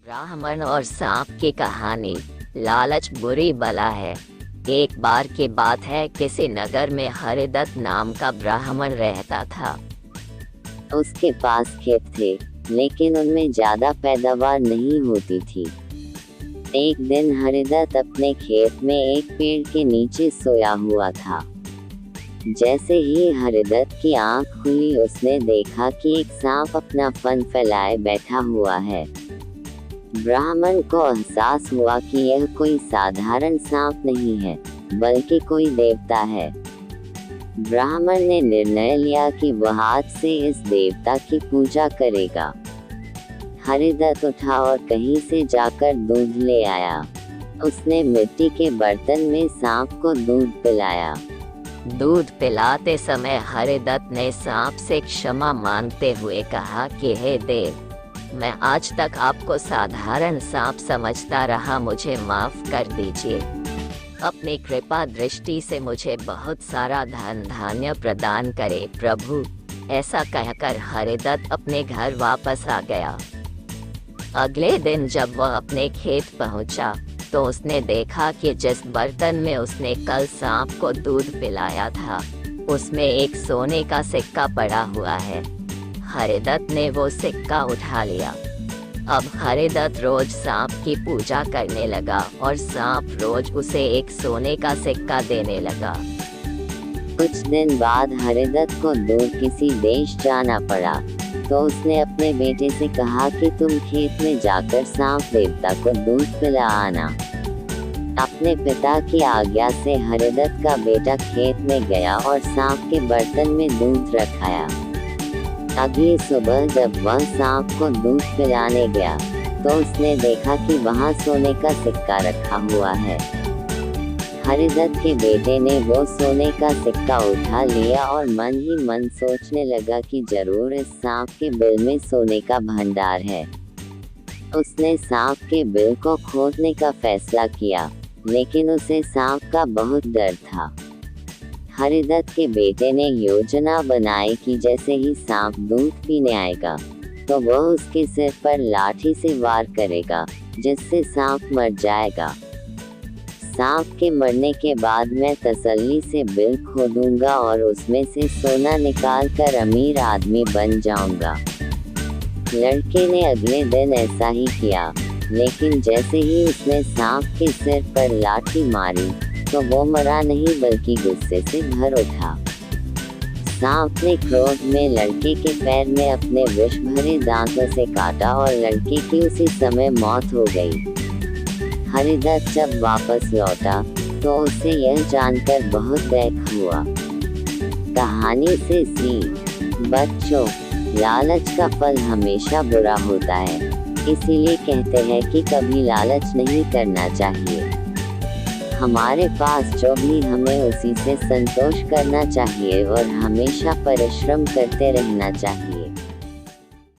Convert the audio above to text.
ब्राह्मण और सांप की कहानी। लालच बुरी बला है। एक बार की बात है, किसी नगर में हरिदत्त नाम का ब्राह्मण रहता था। उसके पास खेत थे, लेकिन उनमें ज्यादा पैदावार नहीं होती थी। एक दिन हरिदत्त अपने खेत में एक पेड़ के नीचे सोया हुआ था। जैसे ही हरिदत्त की आंख खुली, उसने देखा कि एक सांप अपना फन फैलाए बैठा हुआ है। ब्राह्मण को एहसास हुआ कि यह कोई साधारण सांप नहीं है, बल्कि कोई देवता है। ब्राह्मण ने निर्णय लिया कि वह आज से इस देवता की पूजा करेगा। हरिदत्त उठा और कहीं से जाकर दूध ले आया। उसने मिट्टी के बर्तन में सांप को दूध पिलाया। दूध पिलाते समय हरिदत्त ने सांप से क्षमा मांगते हुए कहा कि हे देव, मैं आज तक आपको साधारण सांप समझता रहा, मुझे माफ कर दीजिए। अपनी कृपा दृष्टि से मुझे बहुत सारा धन धान्य प्रदान करे प्रभु। ऐसा कहकर हरिदत्त अपने घर वापस आ गया। अगले दिन जब वह अपने खेत पहुंचा, तो उसने देखा कि जिस बर्तन में उसने कल सांप को दूध पिलाया था, उसमें एक सोने का सिक्का पड़ा हुआ है। हरिदत्त ने वो सिक्का उठा लिया। अब हरिदत्त रोज सांप की पूजा करने लगा और सांप रोज उसे एक सोने का सिक्का देने लगा। कुछ दिन बाद हरिदत्त को दूर किसी देश जाना पड़ा, तो उसने अपने बेटे से कहा कि तुम खेत में जाकर सांप देवता को दूध पिला आना। अपने पिता की आज्ञा से हरिदत्त का बेटा खेत में गया और सांप के बर्तन में दूध रखाया। अगली सुबह जब वह सांप को दूध पिलाने गया, तो उसने देखा कि वहाँ सोने का सिक्का रखा हुआ है। हरिदत्त के बेटे ने वो सोने का सिक्का उठा लिया और मन ही मन सोचने लगा कि जरूर इस सांप के बिल में सोने का भंडार है। उसने सांप के बिल को खोदने का फैसला किया, लेकिन उसे सांप का बहुत डर था। हरिदत्त के बेटे ने योजना बनाई कि जैसे ही सांप दूध पीने आएगा, तो वह उसके सिर पर लाठी से वार करेगा, जिससे सांप मर जाएगा। सांप के मरने के बाद मैं तसल्ली से बिल खोदूंगा और उसमें से सोना निकाल कर अमीर आदमी बन जाऊंगा। लड़के ने अगले दिन ऐसा ही किया, लेकिन जैसे ही उसने सांप के सिर पर लाठी मारी, तो वो मरा नहीं बल्कि गुस्से से भर उठा। सांप ने क्रोध में लड़के के पैर में अपने विष भरे दांतों से काटा और लड़के की उसी समय मौत हो गई। हरिदत्त जब वापस लौटा, तो उसे यह जानकर बहुत दुख हुआ। कहानी से सीख। बच्चों, लालच का फल हमेशा बुरा होता है, इसीलिए कहते हैं कि कभी लालच नहीं करना चाहिए। हमारे पास जो भी, हमें उसी से संतोष करना चाहिए और हमेशा परिश्रम करते रहना चाहिए।